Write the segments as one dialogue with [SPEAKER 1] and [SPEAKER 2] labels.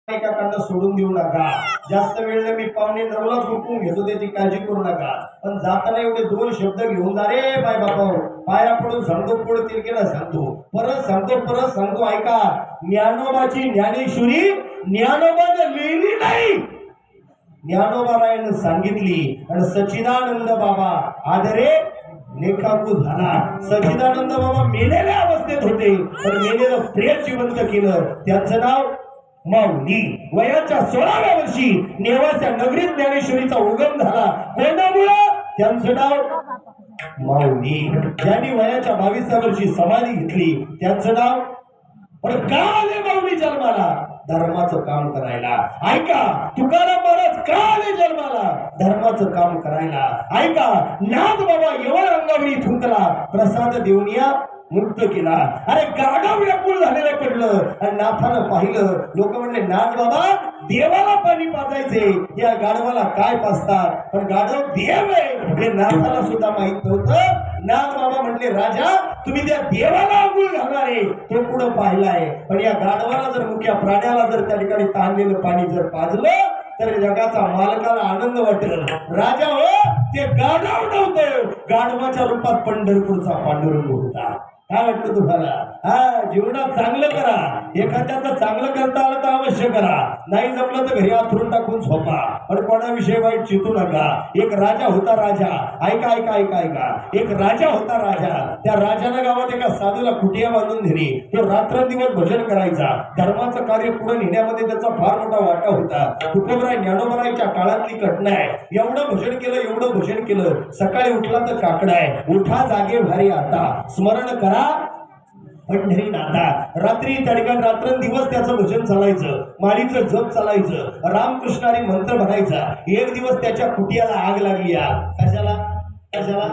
[SPEAKER 1] एकाकडनं सोडून देऊ नका। जास्त वेळ मी 8:45 झोपून घेतो, त्याची काळजी करू नका। पण जाताना एवढे 2 शब्द घेऊन जा रे बाय बापा। पाया पडून सांगतो, पुढे तिरकेला सांगतो, परत सांगतो ऐका। ज्ञानोबाची ज्ञानेश्वरी ज्ञानोबाने लिहिली नाही, ज्ञानोबारायनं सांगितली। आणि सच्चिदानंद बाबा आदरे लेखाकू झाला। सच्चिदानंद बाबा मेलेल्या अवस्थेत होते, पण मेलेलं प्रेम जिवंत केलं। त्याचं नाव माऊली। वयाच्या 16व्या वर्षी नेवासा नगरीत ज्ञानेश्वरीचा उगम झाला। कोणामुळे? त्यांचं नाव माऊली। ज्यांनी वयाच्या 22व्या वर्षी समाधी घेतली, त्यांचं नाव। पण का आले माऊली जन्माला? धर्माचं काम करायला। ऐका, तुकाराम महाराज का आले जन्माला? धर्माचं काम करायला। ऐका, नाथ बाबा एवढ अंगावरी थुंकला, प्रसाद देऊन या मुक्त केला। अरे गाढव व्याकुळ झालेलं पडलं आणि नाथानं पाहिलं। लोक म्हणले, नाथ बाबा देवाला पाणी पाजायचे, या गाढवाला काय पाजतात? पण गाढव देव आहे हे नाथाला सुद्धा माहित नव्हतं। नाथ बाबा म्हणले, राजा तुम्ही त्या देवाला आंघोळ घालणारे तो पुढं पाहिलाय, पण या गाढवाला जर मुख्य प्राण्याला जर त्या ठिकाणी ताणलेलं पाणी जर पाजलं तर जगाचा मालकाला आनंद वाटेल। राजा हो, ते गाढव नव्हतं, गाढवाच्या रूपात पंढरपूरचा पांडुरंग होता। काय वाटतं तुम्हाला? जीवनात चांगलं करा, एखाद्याचं चांगलं करता आलं तर अवश्य करा, नाही जमलं तर घरी आथरून टाकून झोपा, पण कोणाविषयी वाईट चितू नका। एक राजा होता, राजा ऐका ऐका ऐका ऐका, एक राजा होता राजा। त्या राजानं गावात एका साधूला कुटिया बांधून दिली। तो रात्रंदिवस भजन करायचा, धर्माचं कार्य पुढे नेण्यामध्ये त्याचा फार मोठा वाटा होता। तुकोबराय ज्ञानोबरायच्या काळातली घटना आहे। एवढं भजन केलं, सकाळी उठला तर काकडाय, उठा जागे भारी आता, स्मरण करा पंढरीनाथा। रात्री तडकात रात्रंदिवस त्याचं भजन चालायचं, माळीचं जप चालायचं, रामकृष्णारी मंत्र म्हणायचा। एक दिवस त्याच्या कुटियाला आग लागली। कशाला कशाला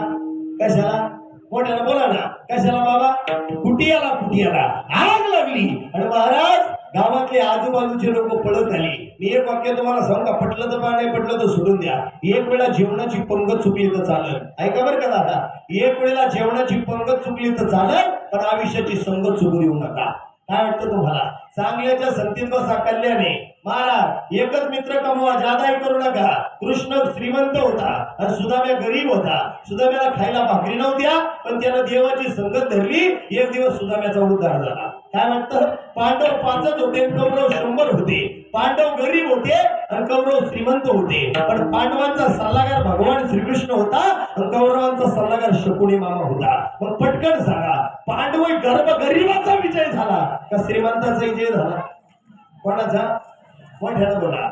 [SPEAKER 1] कशाला? मोठ्याला बोला ना, कशाला बाबा? कुटियाला आग लागली। आणि महाराज गावातले आजूबाजूचे लोक पळत आले। मी एक वाक्य तुम्हाला सांगू का? पटलं तर नाही, पटलं तर सोडून द्या। एक वेळा जेवणाची पंगत चुकली तर चालेल, ऐका बरं का दादा, एक वेळेला जेवणाची पंगत चुकली तर चालेल, पण आयुष्याची संगत चुकू देऊ नका। काय वाटतं तुम्हाला? चांगल्याच्या संगतीत बसा, कल्याणे। महाराज एकच मित्र कमवा, जादाही करू नका। कृष्ण श्रीमंत होता आणि सुदाम्या गरीब होता। सुदाम्याला खायला भाकरी नव्हत्या, पण त्यानं देवाची संगत धरली। एक दिवस सुदाम्याचा उद्धार झाला। काय वाटतं? पांडव 5 होते, कौरव 100 होते। पांडव गरीब होते आणि कौरव श्रीमंत होते, पण पांडवांचा सल्लागार भगवान श्रीकृष्ण होता आणि कौरवांचा सल्लागार शकुनी मामा होता। मग पटकन सांगा, पांडव गरीबाचा विजय झाला का श्रीमंताचा विजय झाला? कोणाचा? मोठ्यानं बोला।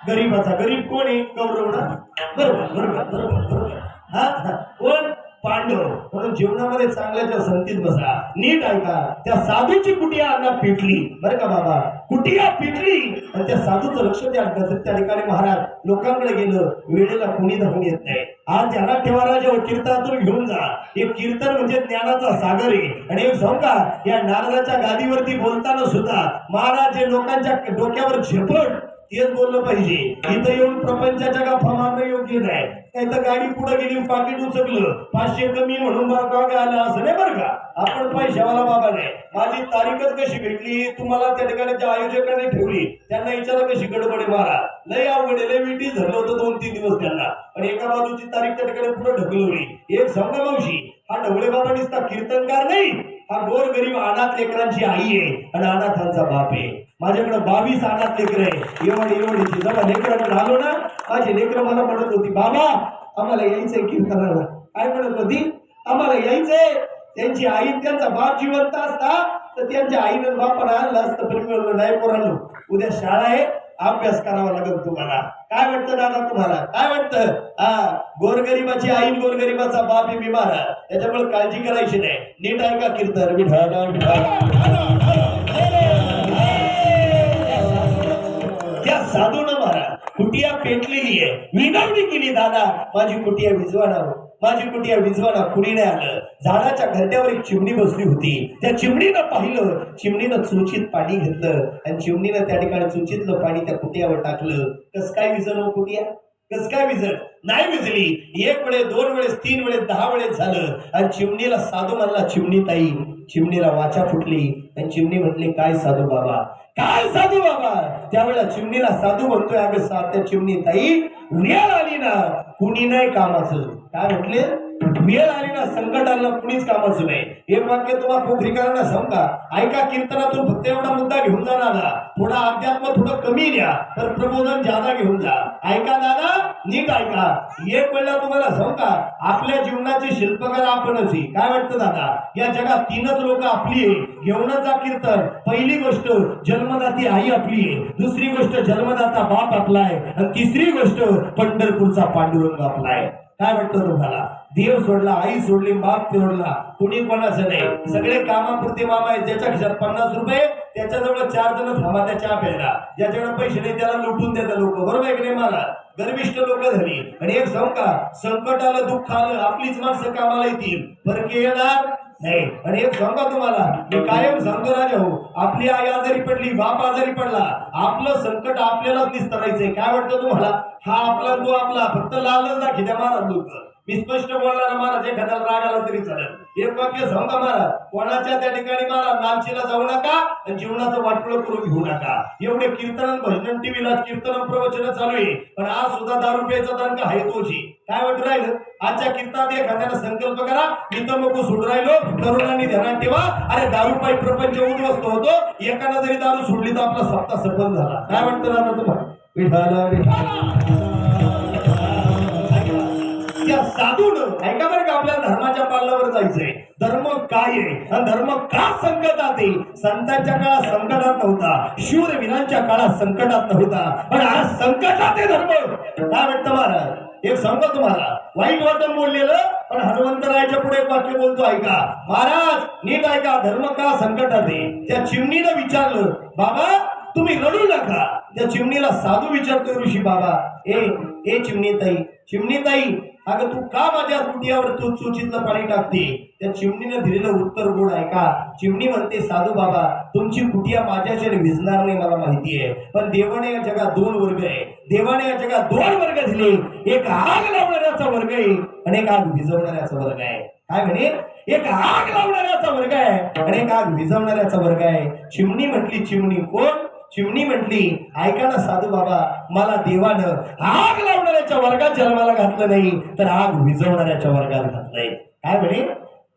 [SPEAKER 1] गरीबाचा। गरीब कोण आहे? कौरव ना? बरोबर। कोण? पांडव। म्हणून जीवनामध्ये चांगल्याच्या संगतीत बसा। नीट ऐका, त्या साधूची कुटिया अन्ना पेटली बरं का बाबा, कुटिया पेटली आणि त्या साधूचं लक्ष त्या ठिकाणी महाराज लोकांकडे गेलं, वेळेला कोणी धावून येत नाही। आज ध्यानात ठेवा राजा, कीर्तनातून घेऊन जा। एक कीर्तन म्हणजे ज्ञानाचा सागर आहे। आणि एक सांगू का, या नारदाच्या गादीवरती बोलताना सुद्धा महाराज जे लोकांच्या डोक्यावर झेपट तेच बोललं पाहिजे। इथं येऊन प्रपंचाच्या गप्पा मारणं योग्य नाही। नाही तर गाडी पुढे गेली, पाकिट उचकलं, 500 कमी म्हणून बाबा आलं असं नाही बरं का। आपण पैशावाला बाबा नाही। माझी तारीखच कशी भेटली तुम्हाला त्या ठिकाणी ज्या आयोजकांनी ठेवली त्यांना विचारा कशी गडबडे मारा। लय अवघड, लय विटी धरलं होतं 2-3 दिवस त्यांना, पण एका बाजूची तारीख त्या ठिकाणी पुढे ढकलवली। एक सांगा मावशी, हा ढवळे बाबा नुसता कीर्तनकार नाही, हा गोर गरीब अनाथ लेकरांची आई आहे आणि अनाथांचा बाप आहे। माझ्याकडे 22 अनाथ लेकर आहे। एवढीची जेव्हा लेकरांकडे आलो ना, माझी लेकर मला म्हणत होती, बाबा आम्हाला यायचंय कीर्तनाला। काय म्हणत होती? आम्हाला यायचंय। त्यांची आई त्यांचा बाप जिवंत असता तर त्यांच्या आईनं बापाला आणलं असतं, पण मी नाही पोरांनो, उद्या शाळा आहे, अभ्यास करावा लागेल तुम्हाला। काय वाटतं दादा तुम्हाला? काय वाटतं? गोरगरिबाची आई गोरगरिबाचा बाप हे बिमार आहे, त्याच्यामुळे काळजी करायची नाही। नीट ऐका कीर्तन। त्या साधूनं महाराज कुटिया पेटलेली आहे, विनवणी केली, दादा माझी कुटिया विझवाना, माझी कुटिया विझवाना। कुणी नाही आलं। झाडाच्या घरट्यावर एक चिमणी बसली होती। त्या चिमणीनं पाहिलं, चिमणीनं चुचीत पाणी घेतलं आणि चिमणीनं त्या ठिकाणी चुचीतलं पाणी त्या कुटियावर टाकलं। कस काय विझलं कुटिया? कस काय विझल? नाही विझली। 1 वेळेस, 2 वेळेस, 3 वेळेस, 10 वेळेस झालं आणि चिमणीला साधू म्हणला, चिमणी ताई, चिमणीला वाचा फुटली आणि चिमणी म्हटली, काय साधू बाबा, काय साधू बाबा? त्यावेळेला चिमणीला साधू म्हणतोय, अगं त्या चिमणी ताई, वेळ आली ना कुणी नाही कामाचं. काय म्हटले? वेळ आली ना संकटाला कुणीच कामाचं नाही. हे वाक्य तुम्हाला पोखरीकरांना सांगू का? ऐका, कीर्तनातून फक्त एवढा मुद्दा घेऊन जा दादा, थोडा अध्यात्म थोडं कमी द्या, तर प्रबोधन ज्यादा घेऊन जा. ऐका दादा, नीट ऐका. एक वेळेला तुम्हाला सांगू का, आपल्या जीवनाचे शिल्पकार आपणच आहे. काय वाटतं दादा? या जगात तीनच लोक आपली आहे. घेऊनच जा कीर्तन. पहिली गोष्ट, जन्मदाती आई आपली आहे. दुसरी गोष्ट, जन्मदाता बाप आपला आहे. आणि तिसरी गोष्ट, पंढरपूरचा पांडुरंग आपला आहे. काय वाटतं तुम्हाला? देव सोडला, आई सोडली, बाप सोडला, कुणी कोणाचं नाही. सगळे कामापुरते मामा आहे. ज्याच्या खिशात 50 रुपये, त्याच्याजवळ 4 जण थांबा त्या चहा प्यायला. ज्याच्याकडे पैसे नाही त्याला लुटून देतात लोक. बरोबर आहे की नाही? मला गर्विष्ठ लोक झाली. आणि एक सांगू का, संकट आलं, दुःख आलं, आपलीच माणसं कामाला येतील, परके येणार नाही. आणि एक सांगा तुम्हाला, मी कायम सांगतो राजा हो, आपली आई आजारी पडली, बाप आजारी पडला, आपलं संकट आपल्यालाच निस्तरायचंय. काय वाटतं तुम्हाला? हा आपला तो आपला, फक्त लालच दाखी द्या महाराज लोक. मी स्पष्ट बोलणार महाराज, एखाद्याला राग आला तरी चालेल. एक वाक्य सांगा महाराज, कोणाच्या त्या ठिकाणी महाराज लालचीला जाऊ नका आणि जीवनाचं वाटोळं करून घेऊ नका. एवढे कीर्तन, भजन, टीव्हीला कीर्तन, प्रवचन चालू आहे, पण आज सुद्धा दारू प्यायचा दणका आहे तोची. काय वाटत राहिलं? आजच्या कीर्तनात एखाद्याला संकल्प करा, मी तंबाखू सोडून राहिलो, तरुणांनी ध्यानात ठेवा, अरे दारूपायी प्रपंच उद्ध्वस्त होतो. एकानं जरी दारू सोडली तर आपला सप्ताह सफल झाला. काय वाटतं दादा तुम्हाला? विठाला विठाला. त्या साधून ऐका बरं का, आपल्या धर्माच्या पालनावर जायचंय. धर्म काय आहे आणि धर्म का संकटात आहे? संतांच्या काळात संकटात नव्हता, शूरवीरांच्या काळात संकटात नव्हता, पण आज संकटात आहे धर्म. काय वाटतं महाराज? एक सांगतो तुम्हाला, वाईट वाटून बोललेलं, पण हनुमंतरायाच्या पुढे एक वाक्य बोलतो, ऐका महाराज, नीट ऐका. धर्म का संकटात आहे? त्या चिमणीनं विचारलं, बाबा तुम्ही रडू नका. त्या चिमणीला साधू विचारतोय, ऋषी बाबा, ए चिमणी ताई, अगं तू का माझ्या कुटियावर तू चुचीतलं पाणी टाकते? त्या चिमणीने दिलेलं उत्तर गोड ऐका. चिमणी म्हणते, साधू बाबा, तुमची कुटिया माझ्याच्याने विझणार नाही मला माहिती आहे, पण देवाने या जगात 2 वर्ग आहे. देवाने या जगात 2 वर्ग दिले. एक आग लावणाऱ्याचा वर्ग आहे आणि एक आग विझवणाऱ्याचा वर्ग आहे. काय म्हणे? एक आग लावणाऱ्याचा वर्ग आहे आणि एक आग विझवणाऱ्याचा वर्ग आहे. चिमणी म्हटली, चिमणी कोण? चिमणी म्हटली, ऐका ना साधू बाबा, मला देवानं आग लावणाऱ्याच्या वर्गात जन्माला घातलं नाही, तर आग विझवणाऱ्याच्या वर्गात घातलंय. काय म्हणे?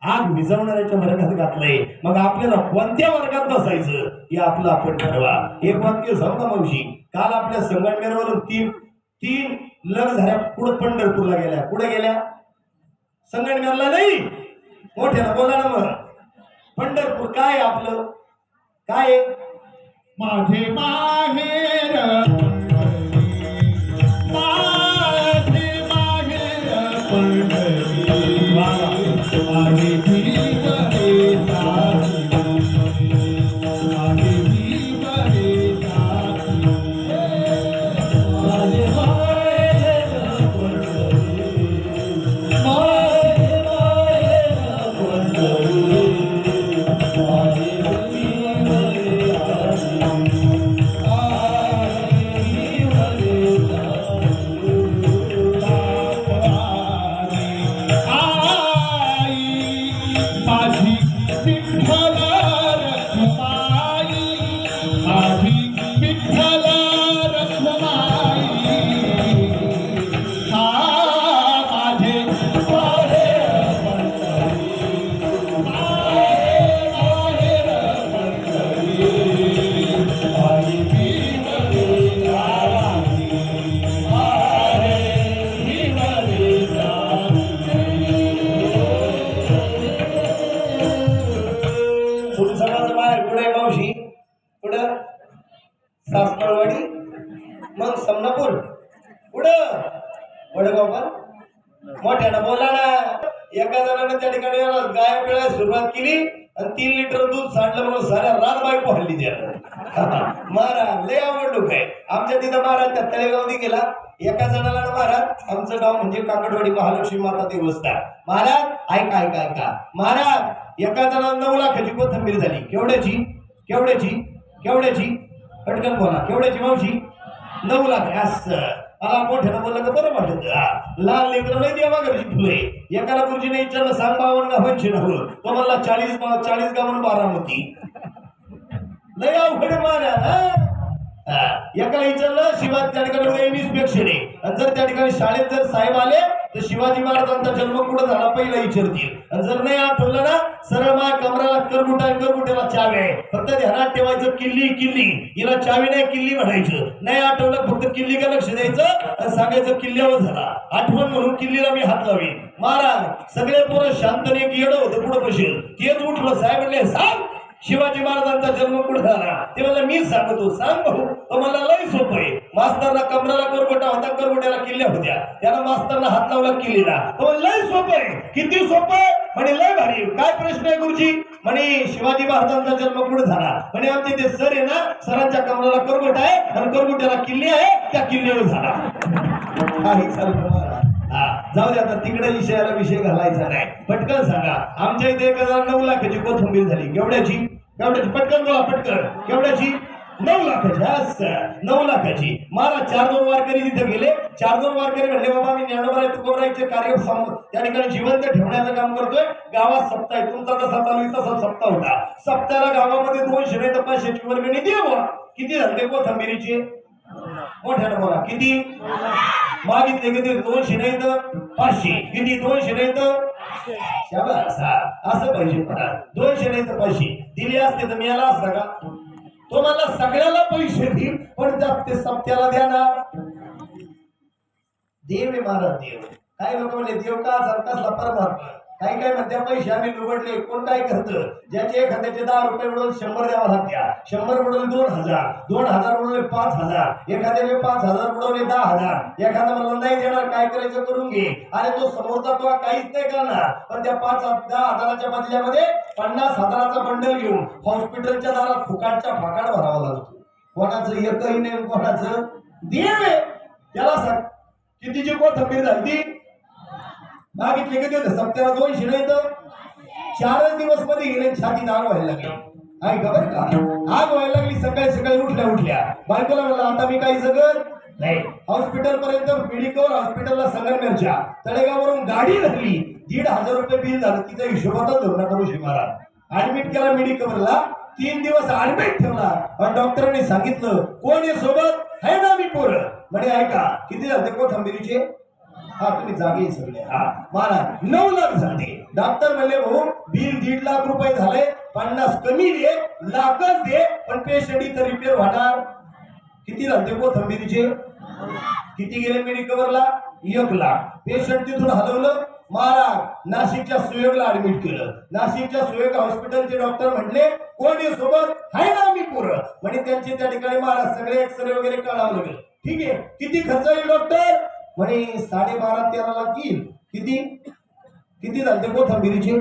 [SPEAKER 1] आग विझवणाऱ्याच्या वर्गात घातलंय. मग आपल्याला कोणत्या वर्गात बसायचं हे आपलं आपण ठरवा. एक वाक्य सांगा मावशी, काल आपल्या संगमनेरवरून तीन लग्न झाल्या, पुढे पंढरपूरला गेल्या. कुठे गेल्या? संगमनेरला नाही, मोठ्याला बोला ना. मग पंढरपूर काय आपलं? काय?
[SPEAKER 2] माझे माहेर, माझे माहेर पंढरी, माझे जीव रे साथी, माझे जीव रे साथी, माझे माहेर पंढरी, माझे माहेर पंढरी, माझे जीव रे
[SPEAKER 1] सासनळवाडी, मग समनापूर, पुढं वडगावकर. मोठ्यानं बोला ना. एका जणानं त्या ठिकाणी गाय पिळायला सुरुवात केली आणि 3 लिटर दूध सांडलं म्हणून साऱ्या रात बायको हल्ली त्याला. महाराज लय आवड लोक आहे आमच्या तिथं. महाराज त्या तळेगावनी गेला. एका जणाला महाराज, आमचं गाव म्हणजे काकडवाडी, महालक्ष्मी माता देवस्थान. महाराज ऐका ऐका ऐका, महाराज एका जणाला 9 लाखाची कोथंबीर झाली. केवढ्याची? केवढ्याची? केवढ्याची? पटकन बोला. केवढ्याची मावशी? 9 लाख. असं मला मोठ्यानं बोललं का बरं वाटत. लहान लेकरं नाही देवा घरची फुले. एकाला गुरुजीने विचारलं, सांग 52 गावांची नावं. तो म्हणला 40 गावांना बारामती. लय अवघड महाराज. एका विचारलं शिवा त्या ठिकाणी इन्स्पेक्शन आहे, आणि जर त्या ठिकाणी शाळेत जर साहेब आले तर शिवाजी महाराजांचा जन्म कुठं झाला पहिला विचारतील, आणि जर नाही आठवलं ना सरळ माझ्या कमराला करगुट्याला चावी आहे, फक्त ध्यानात ठेवायचं किल्ली किल्ली, हिला चावी नाही किल्ली म्हणायचं, नाही आठवलं फक्त किल्ली का लक्ष द्यायचं आणि सांगायचं किल्ल्यावर झाला, आठवण म्हणून किल्लीला मी हात लावीन. महाराज सगळे पोरं शांतने एक येडं होतं पुढे बसेल, तेच उठलं साहेब म्हणले सांग शिवाजी महाराजांचा जन्म कुठे झाला, ते मला मीच सांगतो, सांग भाऊ. तो मला लय सोपं आहे. मास्तरला कमराला करगोटा होता, करगोट्याला किल्ल्या होत्या, त्याला मास्तरला हात लावला किल्लीला, तो लय सोपं आहे. किती सोपं आहे म्हणे, लय भारी. काय प्रश्न आहे गुरुजी म्हणे, शिवाजी महाराजांचा जन्म कुठे झाला म्हणे, आमचे ते सर आहे ना, सरांच्या कमराला करगोटा आहे आणि करगोट्याला किल्ली आहे, त्या किल्ल्यावर झाला. काही चालू जाऊ दे, आता तिकडे विषयाला विषय घालायचा नाही. पटकन सांगा, आमच्या इथे 1,09 लाखाची कोथिंबीर झाली. केवढ्याची? पटकन बोला पटकन. केवढ्याची? 9 लाखाची. असं 9 लाखाची. महाराज 4-2 वारकरी तिथे गेले. 4-2 वारकरी म्हणले, बाबा मी ज्ञानोबा तुकोबरायचे कार्य त्या ठिकाणी जिवंत ठेवण्याचं काम करतोय. गावात सप्ताह आहे, तुमचा जसा चालू आहे तसा सप्ताह होता. सप्ताहाला गावामध्ये 200 नाही तर 500ची वर्गणी द्या. किती झाले कोथिंबीरीचे? मोठ्यानं बोला. किती मागितले? किती? 200 नाही तर 500. किती? 200 नाही तर शाबास. असं पाहिजे. 200 नाही तर 500 दिली असते तर मिळाला असता का? तो मला सगळ्याला पैसे देईल, पण ते सप्त्याला द्या ना. देव आहे महाराज, देव. काय लोक म्हणले देव का कसला परमात्मा. काही काय म्हणत्या पैसे आम्ही लुबडले. कोण काय करतं, ज्याचे एखाद्याचे 10 रुपये मिळून 100 द्यावा लागत्या, 100 मिळून 2,000, 2,000 मिळून 5,000, एखाद्याने 5,000 मिळवले 10,000, एखादा म्हणून नाही देणार, काय करायचं करून घे. अरे तो समोरचा तो काहीच नाही करणार, पण त्या 10,000च्या बदल्यामध्ये 50,000चा बंडल घेऊन हॉस्पिटलच्या दारात फुकाटच्या फाकाट भरावा लागतो. कोणाचं एकही नाही, कोणाचं देव आहे. त्याला सांग कितीची कोथिंबीर झाली मागितले किती होते? सप्त्याला 200 नाही तर 4 दिवस मध्ये गेले. छातीत आग व्हायला लागली. आहे का बरं का? आग व्हायला लागली. सकाळी सकाळी उठल्या बायकोला म्हणलं आता मी काही जगत नाही. हॉस्पिटल पर्यंत मेडिकल हॉस्पिटलला संगमनेरच्या तळेगाववरून गाडी धरली. 1,500 रुपये बिल झालं. तिचा हिशोबातच धरू नका ऋषी महाराज. ऍडमिट केला मेडिकलला. 3 दिवस ऍडमिट ठेवला आणि डॉक्टरांनी सांगितलं कोण आहे सोबत? आहे ना मी पोरं. म्हणे ऐका किती झाले कोथिंबीरीचे? तुम्ही जागे सगळे. महाराज 9 लाख झाले. डॉक्टर म्हणले भाऊ बिल 1.5 लाख रुपये झाले, 50 कमी दे, लाखच दे, पण पेशंट इथं रिपेअर होणार. किती झाले कोथिंबीरीचे? किती गेले मेडिकलला? 1 लाख. पेशंट तिथून हलवलं. महाराज नाशिकच्या सुयोगला ऍडमिट केलं. नाशिकच्या सुयोग हॉस्पिटलचे डॉक्टर म्हटले कोण आहे सोबत? आहे ना मी पोरं. म्हणजे त्यांचे त्या ठिकाणी महाराज सगळे एक्सरे वगैरे काढावं लागेल. ठीक आहे, किती खर्च येईल डॉक्टर? म्हणे 12.5-13 लाख येईल. किती झाले कोथिंबीरीचे?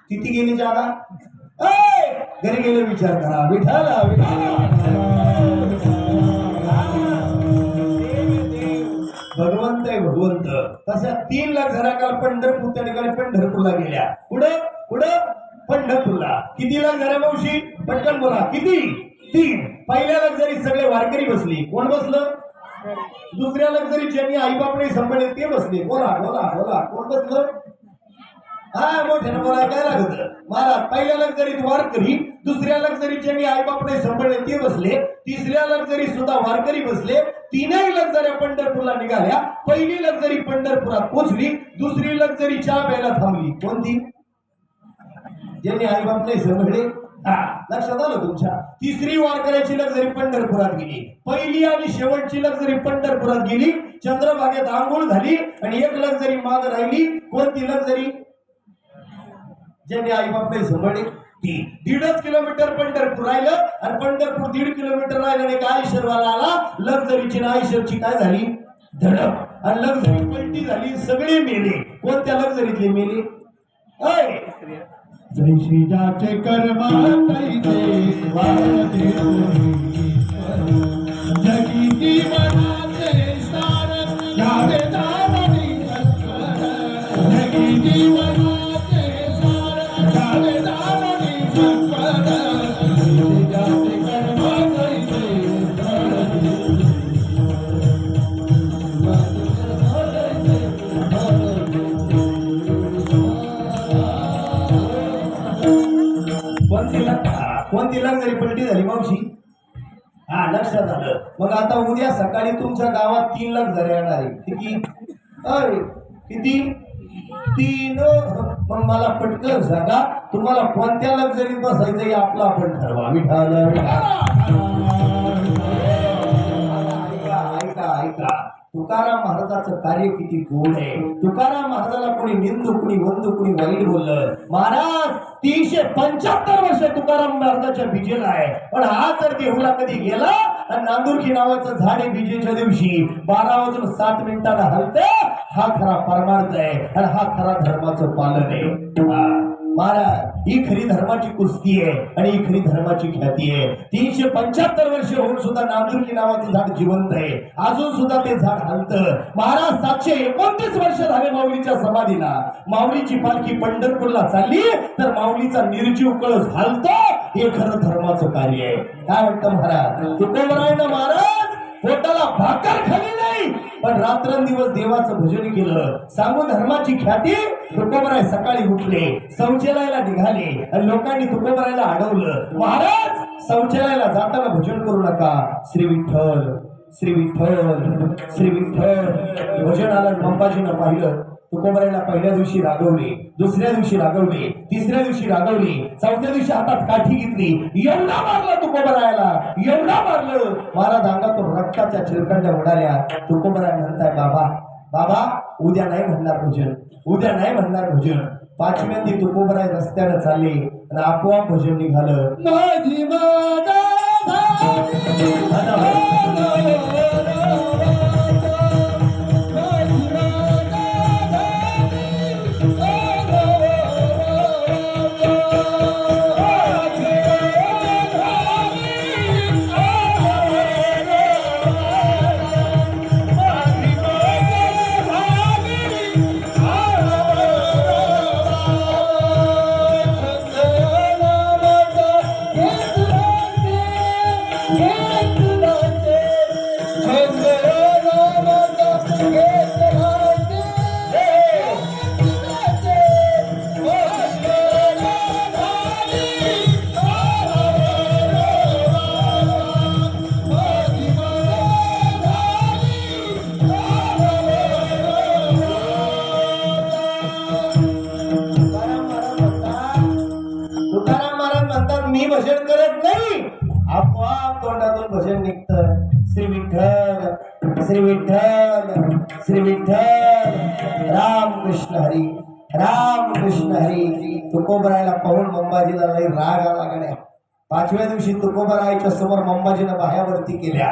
[SPEAKER 1] किती गेली जागा? घरी गेले विचार करा. विठाला भगवंत आहे भगवंत. तशा 3 लाख जरा काल पंढरपूर त्या ठिकाणी पंढरपूरला गेल्या. पुढं पंढरपूरला. किती लाख जरा मावशी? पटकन बोला. किती? 3. पहिल्या लाख जरी सगळे वारकरी बसली. कोण बसलं? दुसऱ्या लाख जरी ज्यांनी आईबाप नाही सांभाळले ते बसले. बोला कोण बसलं? मोठ्यानं बोला. काय लागत महाराज? पहिल्या लाख जरी वारकरी, दुसऱ्या लाख जरी ज्यांनी आईबाप नाही सांभाळले ते बसले, तिसऱ्या लाख जरी सुद्धा वारकरी बसले, 3ही लाख जरी पंढरपूरला निघाल्या. पहिली लाख जरी पंढरपुरात पोहोचली, दुसरी लाख जरी चहा प्यायला थांबली. कोणती? ज्यांनी आईबाप नाही सांभाळले. लक्षात आलं तुमच्या? तिसरी वारकऱ्याची लक्झरी पंढरपुरात गेली. पहिली आणि शेवटची लक्झरी पंढरपुरात गेली. चंद्रभागेत आंघोळ झाली आणि 1 लक्झरी माग राहिली. कोणती लक्झरी? ज्यांनी आईबाप नाही सांभाळले ती. 1.5 किलोमीटर पंढरपूर राहिलं आणि पंढरपूर 1.5 किलोमीटर राहिलं आणि काय आयशरवाला आला. लक्झरीची ना आयशरची काय झाली? धडक. आणि लक्झरी पलटी झाली. सगळे मेले. कोणत्या लक्झरीतले मेले?
[SPEAKER 2] जैशी जाचे कर्म तैसे वाढते जगी जीवनाचे सार यावे दानवी सत्वर. जगी जीवनाचे सार यावे दानवी सत्वर. जैशी जाचे कर्म तैसे
[SPEAKER 1] कोणती लक्झरी पलटी मग आता उद्या सकाळी तुमच्या गावात 3 लाख जर येणार आहे. किती? अरे किती? 3. मग मला पटकन सांगा, तुम्हाला कोणत्या लक्झरीत बसायचं हे आपलं आपण ठरवा. विठाल ऐका, तुकाराम महाराजाचं कार्य किती गोड आहे. तुकाराम महाराजाला कोणी निंदू, कोणी वंदू, कोणी वाईट बोललं. महाराज 375 वर्ष तुकाराम महाराजाच्या बीजेला आहे. पण हा जर देहुला कधी गेला आणि नांदुरकी नावाचं झाड आहे बीजेच्या दिवशी 12:07 हलते, हा खरा परमार्थ आहे आणि हा खरा धर्माचं पालन आहे. महाराज ही खरी धर्माची कुस्ती आहे आणि ही खरी धर्माची ख्याती आहे. 375 वर्ष होऊन सुद्धा नांदुरकी नावाचं झाड जिवंत आहे. अजून सुद्धा ते झाड हलतं. महाराज 729 वर्ष झाले माऊलीच्या समाधीला. माऊलीची पालखी पंढरपूरला चालली तर माऊलीचा निर्जीव कळस हलतो. हे खरं धर्माचं कार्य आहे. काय वाटतं महाराज? तुकोबराय ना महाराज पोटाला भाकर खाली नाही पण रात्रंदिवस देवाचं भजन केलं. सांगू धर्माची ख्याती. तुकोबराय सकाळी उठले, शौचालयाला निघाले आणि लोकांनी तुकोबरायला अडवलं. महाराज शौचालयाला जाताना भजन करू नका. श्री विठ्ठल, श्री विठ्ठल, श्री विठ्ठल भजनाला मंबाजीनं पाहिलं. तुकोबरायला पहिल्या दिवशी रागवले, दुसऱ्या दिवशी रागवले, तिसऱ्या दिवशी रागवले, चौथ्या दिवशी हातात काठी घेतली. एवढा मारलं तुकोबरायला, एवढा मारलं. महाराज अंगातून रक्ताच्या चिरकंड्या उडाल्या. तुकोबराय म्हणताय, बाबा बाबा उद्या नाही म्हणणार भजन, उद्या नाही म्हणणार भजन. 5व्यांदी तुकोबराय रस्त्यानं चालले आणि आपोआप भजन निघालं.
[SPEAKER 2] माझी
[SPEAKER 1] मी भजन करत नाही, आपोआप तोंडातून भजन निघतं. श्री विठ्ठल, श्री विठ्ठल, श्री विठ्ठल, राम कृष्ण हरी, राम कृष्ण हरी. तुकोबरायला पाहून मंबाजीला लई राग आला गड्या. 5व्या दिवशी तुकोबरायच्या समोर मंबाजीनं बाह्यावरती केल्या.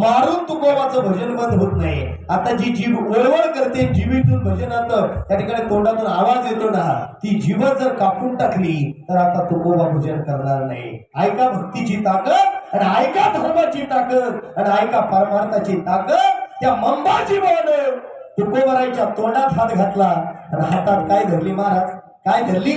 [SPEAKER 1] मारून तुकोबाचं भजन बंद होत नाही. आता जी जीभ ओळवळ करते, जीभीतून भजनात त्या ठिकाणी तोंडातून आवाज येतो ना, ती जीभ जर कापून टाकली तर आता तुकोबा भजन करणार नाही. ऐका भक्तीची ताकद आणि ऐका धर्माची ताकद आणि ऐका परमार्थाची ताकद. त्या मंबाजीबानं तुकोबरायच्या तोंडात हात घातला आणि हातात काय धरली महाराज? काय धरली?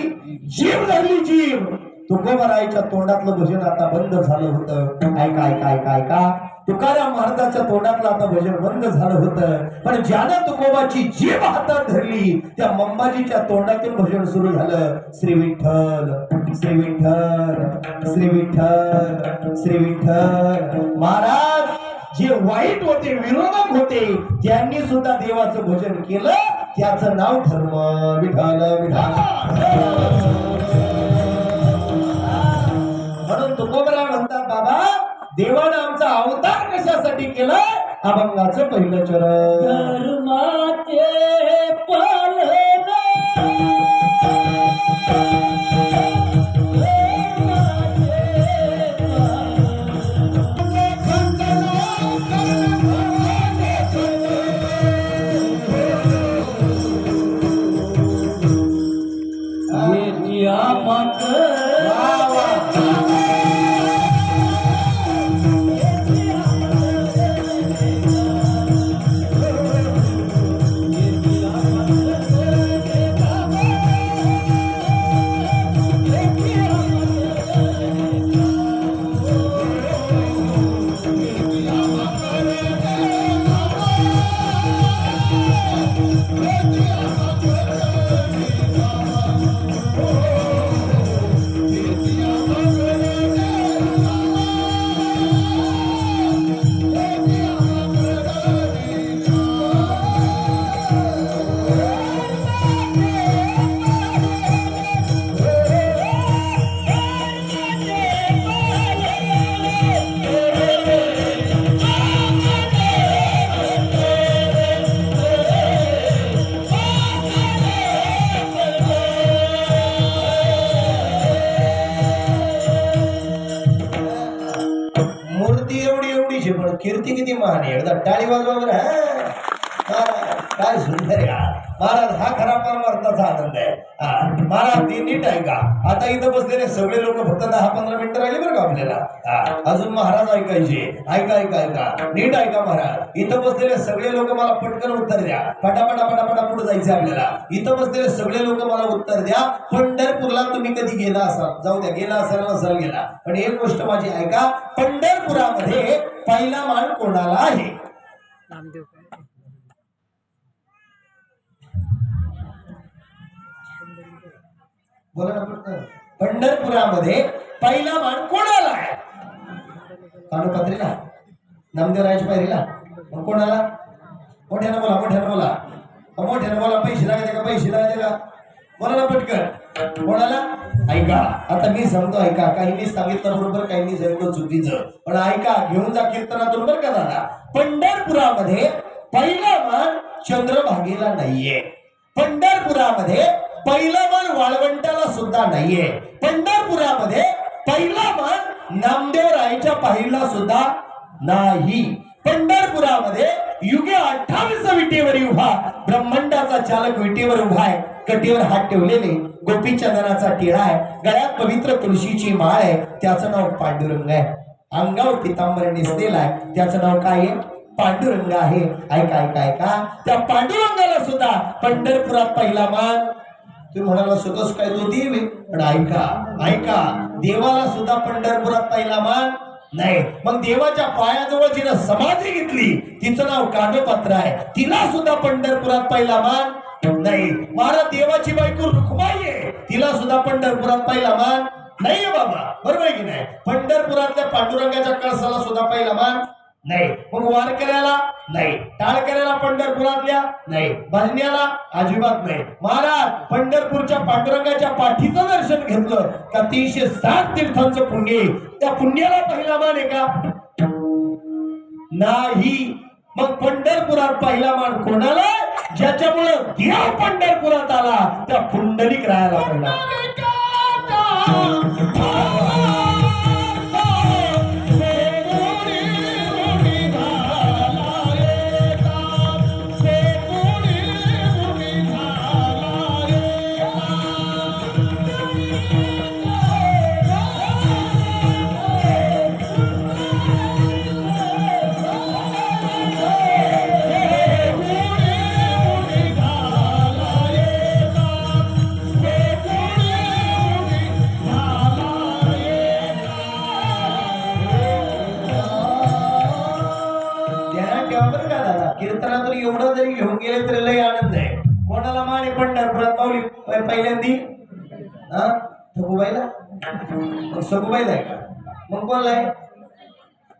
[SPEAKER 1] जीभ धरली, जीभ. तुकोबरायच्या तोंडातलं भजन आता बंद झालं होतं. ऐका ऐका ऐका ऐका. तुकाराम महाराजाच्या तोंडातलं आता भजन बंद झालं होतं. पण ज्यानं तुकोबाची जीभ हातात धरली त्या मंबाजीच्या तोंडातून भजन सुरू झालं. श्री विठ्ठल, श्री विठ्ठल, श्री विठ्ठल, श्री विठ्ठल. महाराज जे वाईट होते, विरोधक होते, त्यांनी सुद्धा देवाचं भजन केलं. त्याचं नाव धर्म. विठ्ठल विठ्ठल. म्हणून तुकोबराय म्हणतात, बाबा देवानं आमचा अवतार कशासाठी केला? अभंगाचं पहिलं चरण.
[SPEAKER 2] धर्माचे पालन
[SPEAKER 1] पण कीर्ती किती महान आहे. एकदा टाळी वाजवा बरं. महाराज काय सुंदर आहे हा. महाराज हा खरा परमार्थाचा आनंद आहे. महाराज ते नीट आहे का. आता इथं बसलेले सगळे लोक फक्त 10-15 मिनिटं राहिले बरं का आपल्याला. अजून महाराज ऐकायचे. ऐका ऐका ऐका नीट ऐका महाराज. इथं बसलेले सगळे लोक मला पटकन उत्तर द्या. पटापटा पटापटा पुढे जायचं आपल्याला. इथं बसलेले सगळे लोक मला उत्तर द्या. पंढरपूरला तुम्ही कधी गेला असाल. जाऊ द्या गेला असाल नसाल गेला, पण एक गोष्ट माझी ऐका. पंढरपुरामध्ये पहिला मान कोणाला आहे. बोला ना पटकन. पंढरपुरामध्ये पहिला मान कोणाला आहे. कानोपात्रीला, नामदेवरायाच्या पायरीला, मग कोणाला. मोठ्यानं बोला मोठ्यानं बोला मोठ्यानं बोला. पैसे लागायचे का पैसे लागायचे का. बोला ना पटकन. कोणाला. ऐका आता मी सांगतो ऐका. काहींनी सांगितलं बरोबर, काहींनी सांगितलं चुकीचं, पण ऐका घेऊन जा कीर्तनातून बरं का दादा. पंढरपुरामध्ये पहिला मान चंद्रभागेला नाहीये. पंढरपुरामध्ये पहिला मान वाळवंटाला सुद्धा नाहीये. पंढरपुरामध्ये पहिला मान नामदेवरायच्या पायरीला सुद्धा नाही. पंढरपुरामध्ये युगे 28 विटेवर उभा ब्रह्मांडाचा चालक विटेवर उभा आहे. कटीवर हात ठेवलेले गोपीचंदनाचा टिळा आहे. गळ्यात पवित्र तुळशीची माळ आहे. त्याचं नाव पांडुरंग आहे. अंगावर पितांबर नेसलेला आहे. त्याचं नाव काय आहे. पांडुरंग आहे. ऐका ऐका ऐका. त्या पांडुरंगाला सुद्धा पंढरपुरात पहिला मान. तुम्ही म्हणाला स्वतःच काय तो देव आहे, पण ऐका ऐका देवाला सुद्धा पंढरपुरात पहिला मान नाही. मग देवाच्या पायाजवळ जिनं समाधी घेतली तिचं नाव कानोपात्र आहे. तिला सुद्धा पंढरपुरात पहिला मान नाही. महाराज देवाची बायको रुक्माई आहे. तिला सुद्धा पंढरपुरात पहिला मान नाही बाबा. बरोबर की नाही. पंढरपुरातल्या पांडुरंगाच्या कळसाला सुद्धा पहिला मान नाही. मग वारकऱ्याला नाही. टाळकऱ्याला पंढरपुरातल्या नाही. भजन्याला अजिबात नाही. महाराज पंढरपूरच्या पांडुरंगाच्या पाठीचं दर्शन घेतलं का 307 तीर्थांचं पुण्य. त्या पुण्याला पहिला मान आहे का नाही. मग पंढरपुरात पहिला मान कोणाला. ज्याच्यामुळे देव पंढरपुरात आला त्या पुंडलिक राहायला पहिला. कीर्तनातून एवढं जरी घेऊन गेले तरी लय आनंद आहे. कोणाला मान आहे पंढरपुरात माऊली पहिल्यांदी. सगुबाईला. मग सगुबाईला आहे का. मग कोणाला आहे.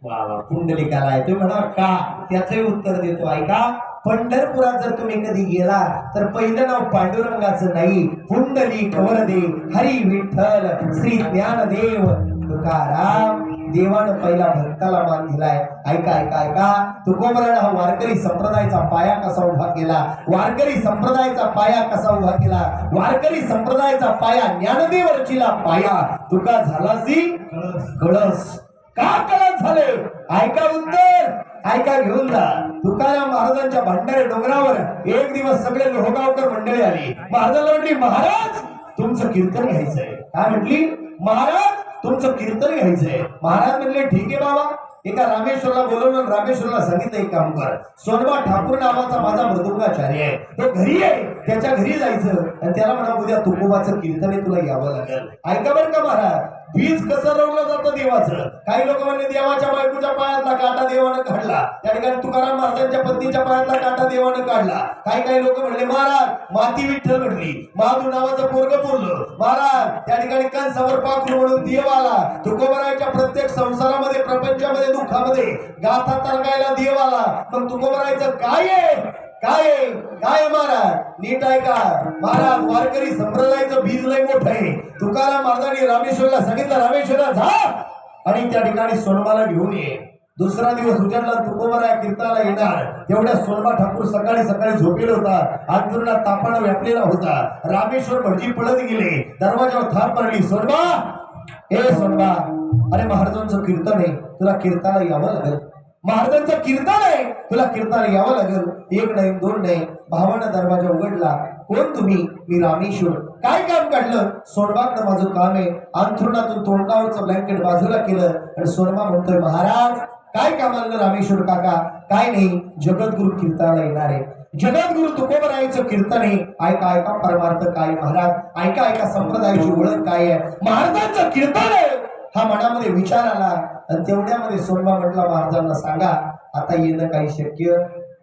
[SPEAKER 1] वा वा पुंडलिकाला आहे. तुम्ही म्हणा का त्याचंही उत्तर देतो ऐका. पंढरपुरात जर तुम्ही कधी गेला तर पहिलं नाव पांडुरंगाचं नाही. पुंडलिक वरदे हरी विठ्ठल श्री ज्ञानदेव तुकाराम. देवानं पहिला भक्ताला मान दिलाय. ऐका ऐका ऐका. तुकोबरानं हा वारकरी संप्रदायाचा पाया कसा उभा केला. वारकरी संप्रदायाचा पाया कसा उभा केला. वारकरी संप्रदायाचा पाया ज्ञानदेव रचिला पाया. तुका झालासी कळस. का कळस झाले. ऐका उत्तर ऐका घेऊन जा. तुकाराम महाराजांच्या भंडारे डोंगरावर एक दिवस सगळे लोहगावकर मंडळी आली. महाराजांना म्हटली महाराज तुमचं कीर्तन घ्यायचंय. काय म्हटली. महाराज तुमचं कीर्तन घ्यायचंय. महाराज म्हणले ठीक आहे बाबा. एका रामेश्वरला बोलवलं. रामेश्वरला सांगितलं एक काम कर. सोनबा ठाकूर नावाचा माझा मृदुंगाचार्य आहे. तो घरी आहे. त्याच्या घरी जायचं आणि त्याला म्हणा उद्या तुकोबाचं कीर्तन आहे तुला यावं लागेल. ऐका बरं का महाराज. बीज कसं रवलं जातं देवाचं. काही लोक म्हणले देवाच्या बायकोच्या पायातला काटा देवानं काढला. त्या ठिकाणी तुकाराम महाराजांच्या पत्नीच्या पायातला काटा देवानं काढला. काही लोक म्हणले महाराज माती विठ्ठल म्हटली. महादू नावाचं पोरग बोललं. महाराज त्या ठिकाणी कंसावर पाखरू म्हणून देव आला. तुकोबराच्या प्रत्येक संसारामध्ये प्रपंचामध्ये दुःखामध्ये गाथा तरंगायला देव आला. पण तुकोबरायचं काय आहे काय काय महाराज नीट ऐका. महाराज वारकरी संप्रदायाचं बीज लय मोठं आहे. तुकाराम महाराजांनी रामेश्वरला सांगितलं रामेश्वरला जा आणि त्या ठिकाणी सोनबाला घेऊन ये. दुसरा दिवस उजाडला. तुकोबराया कीर्तनाला येणार. तेवढ्या सोनबा ठाकूर सकाळी सकाळी झोपेला होता. अंतरुणात तापानं व्यापलेला होता. रामेश्वर भटजी पळत गेले. दरवाजावर थाप मारली. सोनबा ए सोनबा अरे महाराजांचं कीर्तन आहे तुला कीर्तनाला यावं लागेल. महाराजांचं कीर्तन आहे, तुला कीर्तन यावं लागेल. एक नाही दोन नाही, भावानं दरवाजा उघडला. कोण तुम्ही? मी रामेश्वर. काय काम काढलं? सोनबाकडं माझं काम आहे. अंथरुणातून तोंडावरचं ब्लँकेट बाजूला केलं आणि सोनबा म्हणतोय, महाराज काय काम आणलं रामेश्वर काका? काय नाही, जगद्गुरु कीर्तनाला येणार आहे. जगद्गुरु तुकोबरायांचं कीर्तन आहे. ऐका ऐका परमार्थ काय महाराज, ऐका ऐका संप्रदायाची ओळख काय आहे. महाराजांचं कीर्तन आहे. हा मनामध्ये विचार आला आणि तेवढ्यामध्ये सोनबा म्हटला, महाराजांना सांगा आता येणं काही शक्य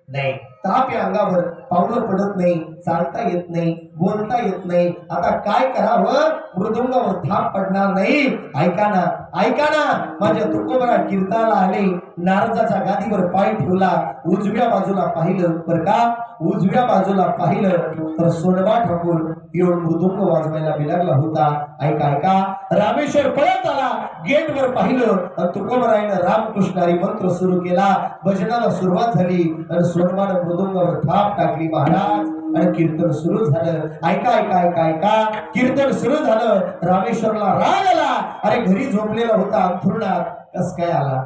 [SPEAKER 1] नाही. ताप या अंगावर, पावलं पडत नाही, चालता येत नाही, बोलता येत नाही. आता काय करावं? मृदुंगावर थाप पडणार नाही. ऐका ना ऐका ना, माझ्या तुकोबरा कीर्तनाला आले. नारदाच्या गादीवर पाय ठेवला, उजव्या बाजूला पाहिलं बरं का, उजव्या बाजूला पाहिलं तर सोनबा ठाकूर येऊन मृदुंग वाजवायला बिलागला होता. ऐका ऐका, रामेश्वर पळत आला, गेटवर पाहिलं, तुकोबरायनं रामकृष्ण हरी मंत्र सुरू केला. भजनाला सुरुवात झाली आणि सोनबानं मृदुंगावर थाप टाकली महाराज आणि कीर्तन सुरू झालं. ऐका ऐका ऐका ऐका, कीर्तन सुरू झालं. रामेश्वरला राग आला. अरे घरी झोपलेला होता अंथरुणात, कस काय आला?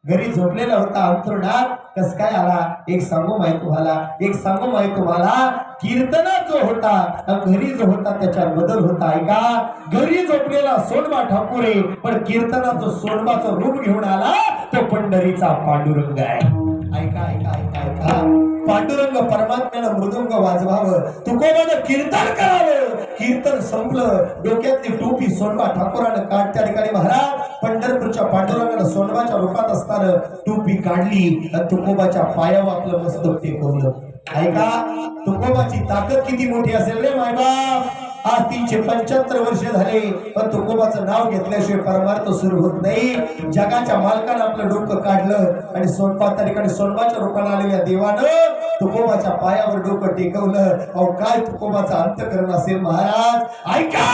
[SPEAKER 1] घरी झोपलेला होता अंथरुणात, कस काय आला? एक सांगू माहिती तुम्हाला, एक सांगू माहिती तुम्हाला, कीर्तनात जो होता घरी जो होता त्याच्यात बदल होता. ऐका, घरी झोपलेला सोनबा ठाकूर आहे, पण कीर्तनात जो सोनबाचं रूप घेऊन आला तो पंढरीचा पांडुरंग आहे. ऐका ऐका ऐका ऐका, पांडुरंग परमात्म्यानं मृदुंग वाजवावं, तुकोबानं कीर्तन करावं. कीर्तन संपलं, डोक्यातली टोपी सोनबा ठाकूरानं काढ. त्या ठिकाणी महाराज पंढरपूरच्या पांडुरंगानं सोनबाच्या रूपात असताना टोपी काढली आणि तुकोबाच्या पायावर आपलं मस्तक टेकवलं. ऐका, तुकोबाची ताकद किती मोठी असेल रे मायबाप. आज 375 वर्ष झाले, पण तुकोबाचं नाव घेतल्याशिवाय परमार्थ सुरू होत नाही. जगाच्या मालकानं आपलं डोकं काढलं आणि सोनबा त्या ठिकाणी सोनबाच्या रूपाने आलेल्या देवानं तुकोबाच्या पायावर डोकं टेकवलं. अहो काय तुकोबाचा अंतकरण असेल महाराज. ऐका,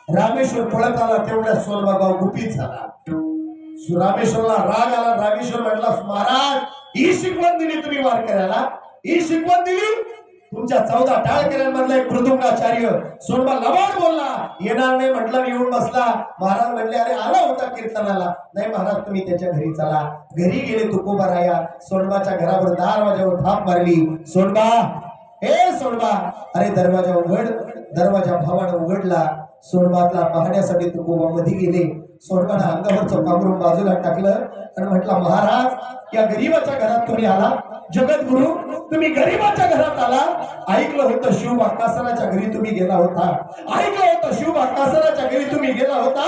[SPEAKER 1] रामेश्वर पळत आला, तेवढ्या सोनबा गाव गुपित झाला. रामेश्वरला राग आला. रामेश्वर म्हटला, महाराज ही शिकवण दिली तुम्ही वारकऱ्याला, ही शिकवण दिली. तुमच्या 14 टाळकऱ्यांमधला एक मृदुंगाचार्य सोनबा लबाड बोलला, येणार नाही म्हटलं, येऊन बसला. महाराज म्हणले, अरे आला होता कीर्तनाला. नाही महाराज, तुम्ही त्याच्या घरी चला. घरी गेले तुकोबाराया. सोनबाच्या घरावर दरवाजावर थाप मारली. सोनबा, हे सोनबा, अरे दरवाजा उघड. दरवाजा भावानं उघडला. सोनबातला पाहण्यासाठी तुकोबा मध्ये गेले. सोनबानं अंगावरचं पांघरून बाजूला टाकलं आणि म्हटलं, महाराज या गरीबाच्या घरात तुम्ही आला. जगद्गुरु, तुम्ही गरीबाच्या घरात आला. ऐकलं होतं शिवबाकासराच्या घरी तुम्ही गेला होता. ऐकलं होतं शिवबाकासराच्या घरी तुम्ही गेला होता.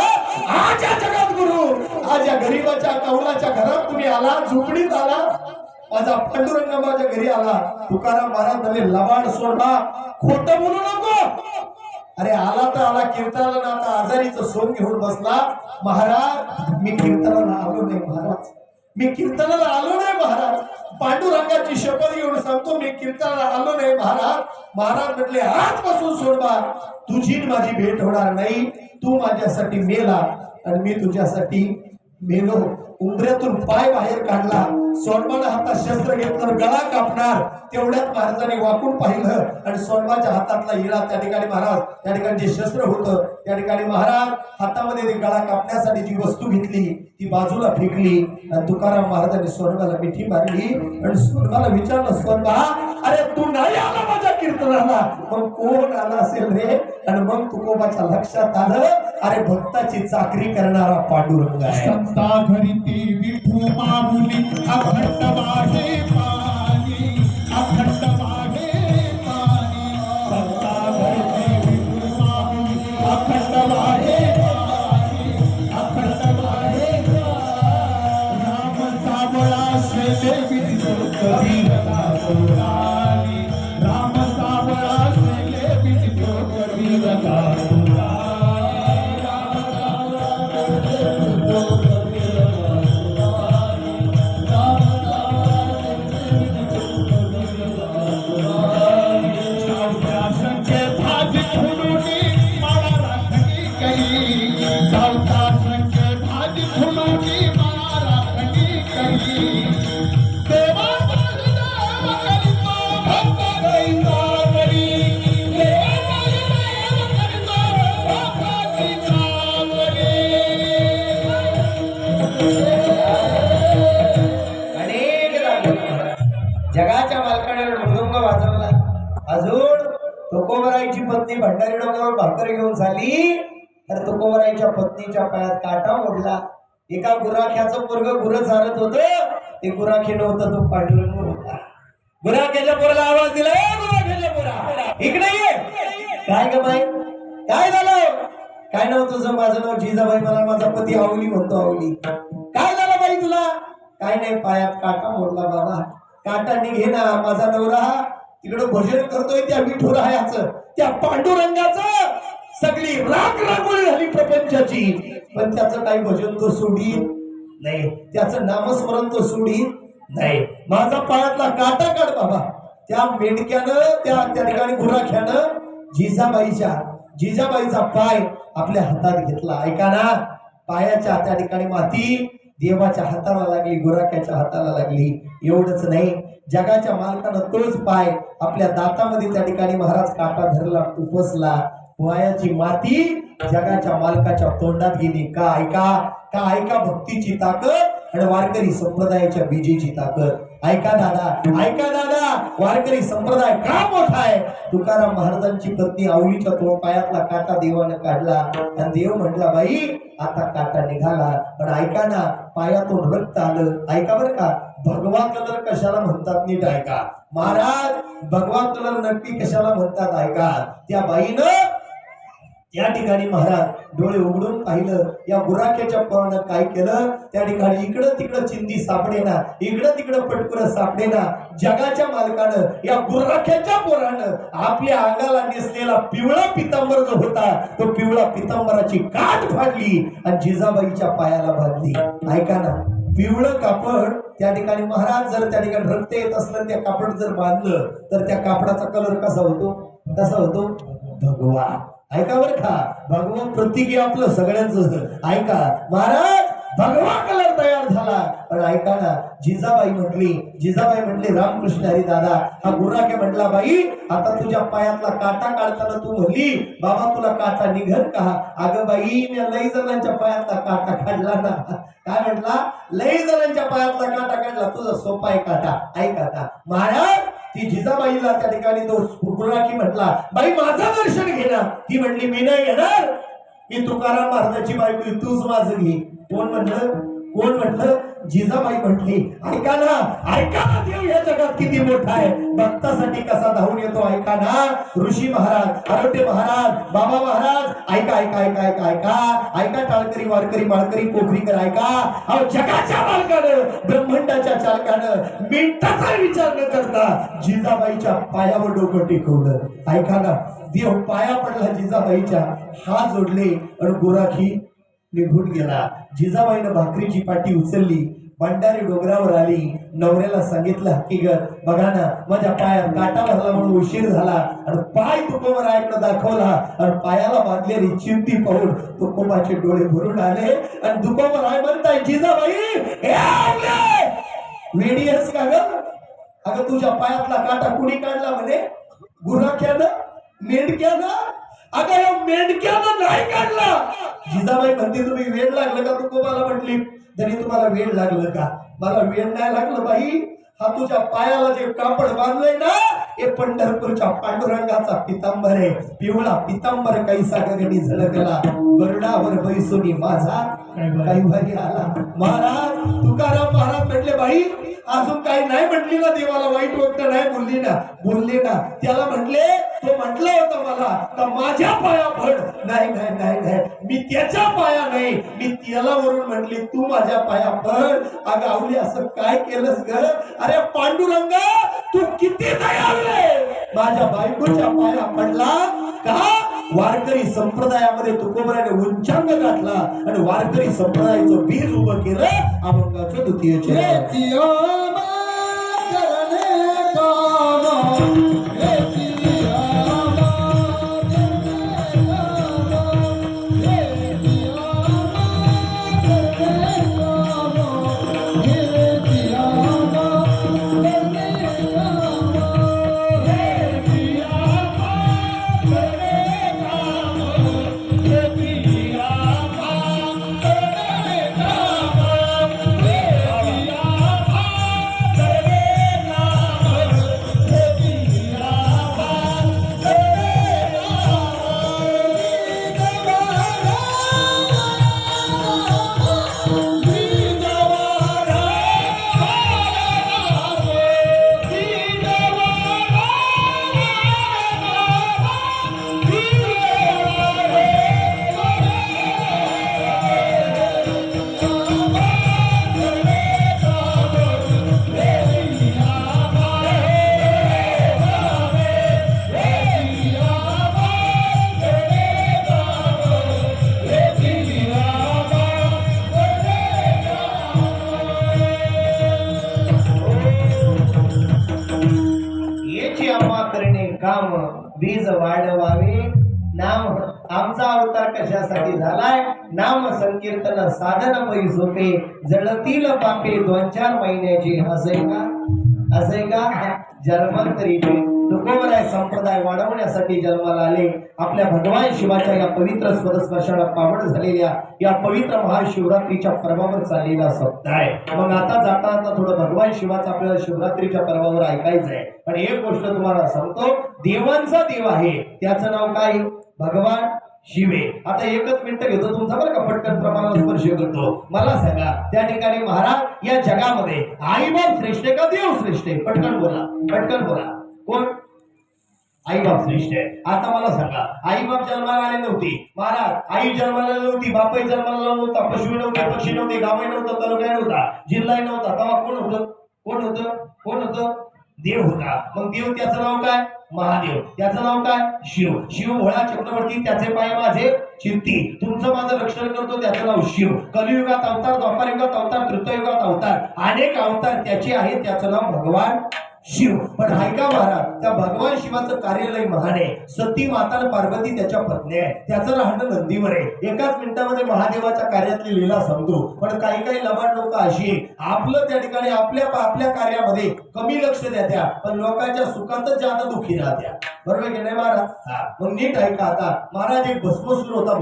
[SPEAKER 1] आज या जगद्गुरु, आज या गरीबाच्या कौलाच्या घरात तुम्ही आला, झोपडीत आला. माझा पांडुरंग माझ्या घरी आला. तुकाराम महाराज म्हणले, लबाड सोनबा, खोटं बोलू नको. अरे आला तर आला कीर्तनाला, ना आता आजारीचं सोंग घेऊन बसला. महाराज मी कीर्तनाला आलो नाही महाराज, मी कीर्तनाला आलो नाही महाराज. पांडुरंगाची शपथ घेऊन सांगतो, मी कीर्तनाला आलो नाही महाराज. महाराज म्हटले, आजपासून सोडवा, तुझी माझी भेट होणार नाही. तू माझ्यासाठी मेला आणि मी तुझ्यासाठी मेलो. उंबऱ्यातून पाय बाहेर काढला. सोनबानं हातात शस्त्र घेतलं, गळा कापणार. तेवढ्यात महाराजांनी वाकून पाहिलं आणि सोनबाच्या हातातला हिरा त्या ठिकाणी महाराज, त्या ठिकाणी जे शस्त्र होतं त्या ठिकाणी महाराज हातामध्ये गळा कापण्यासाठी जी वस्तू घेतली ती बाजूला फेकली. आणि तुकाराम महाराजांनी सोनबाला मिठी मारली आणि सोनबाला विचारलं, सोनबा अरे तू नाही आला माझ्या कीर्तनाला, मग कोण आला असेल रे? आणि मग तुकोबाच्या लक्षात आलं, अरे भक्ताची चाकरी करणारा पांडुरंग आहे.
[SPEAKER 3] संता घरी ती विठू माऊली, अखंड वाहे पाणी, अखंड वाहे पाणी. संता घरी ती विठू माऊली, अखंड वाहे पाणी, अखंड वाहे पाणी. राम सावळा शेले विठू कबीरला सोडाली, राम सावळा शेले विठू कबीरला सोडाली. देवा
[SPEAKER 1] जगाच्या मालकाने मृदुंग वाजवला. अजून तुकोबराईची पत्नी भंडारी डोंगरावर भाकर घेऊन झाली तर तुकोबराईच्या पत्नीच्या पायात काटा मोडला. एका गुराख्याचं पोरग गुरं चालत होत, ते गुराखी नव्हतं, तो पांडुरंग होता. गुराख्याच्या पोराला आवाज दिला, गुराख्याच्या पोरा इकडे ये. काय ग बाई, काय झालं? काय नाव तुझं? माझं नाव जिजाबाई, मला माझा पती आवली म्हणतो. आवली. काय झालं बाई तुला? काय नाही, पायात काटा मोडला बाबा. काटा निघे ना, माझा नवरा तिकडं भजन करतोय त्या विठुरायाचं, त्या पांडुरंगाचं. सगळी राग रांगोळी झाली प्रपंचाची, पण त्याचं काही भजन तो सोडीत नाही, त्याचं नामस्मरण तो सोडीत नाही. माझा पायातला काटा काढ बाबा. त्या मेंढक्यानं त्या ठिकाणी गुराख्यानं जिजाबाईचा पाय आपल्या हातात घेतला. ऐका ना, पायाच्या त्या ठिकाणी माती देवाच्या हाताला लागली, गुराख्याच्या हाताला लागली. एवढंच नाही, जगाच्या मालकानं तोच पाय आपल्या दातामध्ये त्या ठिकाणी महाराज काटा धरला, उपसला. पायाची माती जगाच्या मालकाच्या तोंडात गेली. का ऐका भक्तीची ताकद आणि वारकरी संप्रदायाच्या बीजेची ताकद. ऐका दादा, वारकरी संप्रदाय का मोठा आहे. तुकाराम महाराजांची पत्नी आवलीच्या पायातला काटा देवाने काढला आणि देव म्हटला, बाई आता काटा निघाला. पण ऐका ना, पायातून रक्त आलं. ऐका बरं का, भगवा कलर कशाला म्हणतात नीट ऐका. महाराज भगवा कलर नक्की कशाला म्हणतात ऐका. त्या बाईनं या ठिकाणी महाराज डोळे उघडून पाहिलं. या गुराख्याच्या पोरानं काय केलं, त्या ठिकाणी इकडं तिकडं चिंदी सापडेना, इकडं तिकडं पटकुरं सापडेना. जगाच्या मालकानं या गुराख्याच्या पोरानं आपल्या अंगाला नेसलेला पिवळा पितांबर जो होता, तो पिवळा पितांबराची काठ फाडली आणि जिजाबाईच्या पायाला बांधली. ऐका ना, पिवळं कापड त्या ठिकाणी महाराज जर त्या ठिकाणी रक्त येत असलं, त्या कापड जर बांधलं तर त्या कापडाचा कलर कसा होतो? भगवा. ऐका बरं का, भगवा प्रतीक आहे आपलं सगळ्यांचं. ऐका महाराज, भगवा कलर तयार झाला. पण ऐका ना, जिजाबाई म्हटली रामकृष्ण हरी दादा. हा गुराख्या म्हटला, बाई आता तुझ्या पायातला काटा काढताना तू म्हणली बाबा तुला काटा निघल का? अगं बाई, मी लई जणांच्या पायातला काटा काढला ना. काय म्हटला? लई जणांच्या पायातला काटा काढला, तुझा सोपा आहे काटा. ऐका आता महाराज, ती जिजाबाईला त्या ठिकाणी तो गुराखी म्हटला, बाई माझं दर्शन घे ना. ती म्हणली, मी नाही येणार, मी तुकाराम महाराजाची बायको, तूच माझं घे. कोण म्हटलं? जिजाबाई म्हटली, ऐका ना, देव या जगात किती मोठा आहे, भक्तासाठी कसा धावून येतो. ऐका ना, ऋषी महाराज, आरोग्य महाराज, बाबा महाराज, ऐका टाळकरी, वारकरी, माळकरी, पोखरीकर, ऐका. अहो जगाच्या मालकानं, ब्रह्मांडाच्या चालकानं मिनिटाचा विचार न करता जिजाबाईच्या पायावर डोकं टेकवलं. ऐका ना, देव पाया पडला जिजाबाईच्या, हात जोडले आणि गुराखी निघून गेला. जिजाबाईनं भाकरीची पाटी उचलली, भंडारी डोंगरावर आली, नवऱ्याला सांगितलं हकीकत, बघा ना माझ्या पायात काटा भरला म्हणून उशीर झाला. आणि पाय तुकोबरायाकडे दाखवला आणि पायाला बांधलेली चिंती पाहून तुकोबाचे डोळे भरून आले आणि तुकोबराय म्हणताय, जिजाबाई वेडी आहेस का ग? अगं तुझ्या पायातला काटा कुणी काढला म्हणे? गुराख्यानं, मेंढक्यानं? अगं या मेंढक्यानं नाही काढला. जिजाबाई म्हणते, तुम्ही वेळ लागलं का तुकोबाला? म्हटली, तरी तुम्हाला वेळ लागलं का? मला वेळ नाही लागलं बाई. हा तुझ्या पायाला जे कापड बांधलंय ना, हे पंढरपूरच्या पांडुरंगाचा पितांबर आहे. पिवळा पितांबर कैसा गगनी झळकला, गरुडावर बैसुनी माझा कैवारी आला. महाराज तुकाराम महाराज म्हटले, बाई अजून काही नाही म्हटली ना, देवाला वाईट गोष्ट नाही बोलली ना. त्याला म्हटले, तो म्हटला होता मला का माझ्या पाया पड. नाही, मी त्याच्या पाया नाही, मी त्याला वरून म्हटली तू माझ्या पाया पड. अगं आवली, असं काय केलंस ग? अरे पांडुरंगा, तू किती दयाळू आहे. माझ्या बायकोच्या पाया पडला का? वारकरी संप्रदायामध्ये तुकोबराने उच्चांक गाठला आणि वारकरी संप्रदायाचं बीज उभं केलं. अभंगाचं द्वितीय काम बीज वाढवावे नाम आमचा अवतार कशासाठी झालाय नाम संकीर्तन साधन पै सोपे जळतील पापे 2-4 महिन्याची असं का जन्मांतरीचे तुकोबराय संप्रदाय वाढवण्यासाठी जन्माला आले आपल्या भगवान शिवाच्या या पवित्र स्वरस्पर्शाला पावन झालेल्या या पवित्र महाशिवरात्रीच्या पर्वावर चाललेला सप्ताह आहे मग आता जाता थोडं भगवान शिवाचं आपल्याला शिवरात्रीच्या पर्वावर ऐकायचं आहे पण एक गोष्ट तुम्हाला सांगतो देवांचा देव आहे त्याचं नाव काय भगवान शिवे आता एकच मिनिट घेतो तुमचा बरं का पटकन प्रमाणात स्पर्श करतो मला सांगा त्या ठिकाणी महाराज या जगामध्ये आई बाप श्रेष्ठ का देव श्रेष्ठ आहे पटकन बोला कोण आई बाप श्रेष्ठ आहे आता मला सांगा आई बाप जन्माला आले नव्हती महाराज आई जन्माला नव्हती बापही जन्माला नव्हता पशु नव्हते पक्षी नव्हते गावही नव्हतं तालुका नव्हता जिल्हाही नव्हता तेव्हा कोण होतं देव होता मग देव त्याचं नाव काय महादेव त्याचं नाव काय शिव भोळा चक्रवर्ती त्याचे पाय माझे चित्ती तुमचं माझं रक्षण करतो त्याचं नाव शिव कलियुगात अवतार द्वापारयुगात अवतार तृतीयुगात अवतार अनेक अवतार त्याचे आहेत त्याचं नाव भगवान शिव पण ऐका महाराज त्या भगवान शिवाचं कार्यालय महान आहे सती माता पार्वती त्याच्या पत्नी आहे त्याचं राहणं नंदीवर आहे एकाच मिनिटामध्ये महादेवाच्या कार्यातली लीला समजू पण काही लबाड लोक अशी आहे आपलं त्या ठिकाणी आपल्या कार्यामध्ये कमी लक्ष द्या पण लोकांच्या सुखातच जास्त दुःखी राहत्या बरोबर की नाही महाराज मग नीट ऐका आता महाराज एक भस्मसूर होता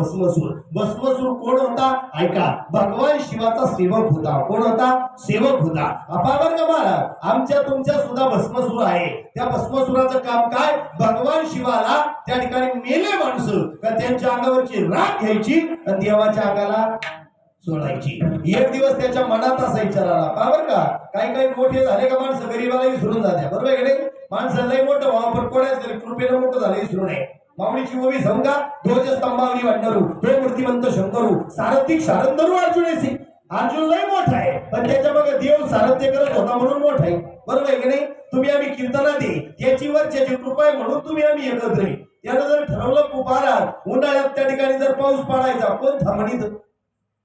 [SPEAKER 1] भस्मसूर कोण होता ऐका भगवान शिवाचा सेवक होता कोण होता सेवक होता बरं का महाराज आमच्या तुमच्या सुद्धा भस्मसूर आहे त्या भस्मसुराचं काम काय भगवान शिवाला त्या ठिकाणी मेले माणसं का त्यांच्या अंगावरची राख घ्यायची आणि देवाच्या अंगाला सोडायची एक दिवस त्याच्या मनात असा विचार आला बरं का काही मोठे झाले का माणसं गरीबाला विसरून जाते बरोबर की नाही माणसं लय मोठं व्हावं पण कोणाच कृपेनं मोठं झालं विसरू नये माऊलीची ओवी समजा ध्वज स्तंभावरी वाढणारू हे मूर्तिमंत शंकरू सारथिक शारंदरू अर्जुन लय मोठा आहे पण त्याच्या मागे देव सारथ्य करत होता म्हणून मोठा आहे बरोबर आहे की नाही तुम्ही आम्ही कीर्तनात दे त्याचीवर त्याची कृपा आहे म्हणून तुम्ही आम्ही एकत्र आहे त्यानं जर ठरवलं खूप उन्हाळ्यात त्या ठिकाणी जर पाऊस पडायचा कोण थांबणीत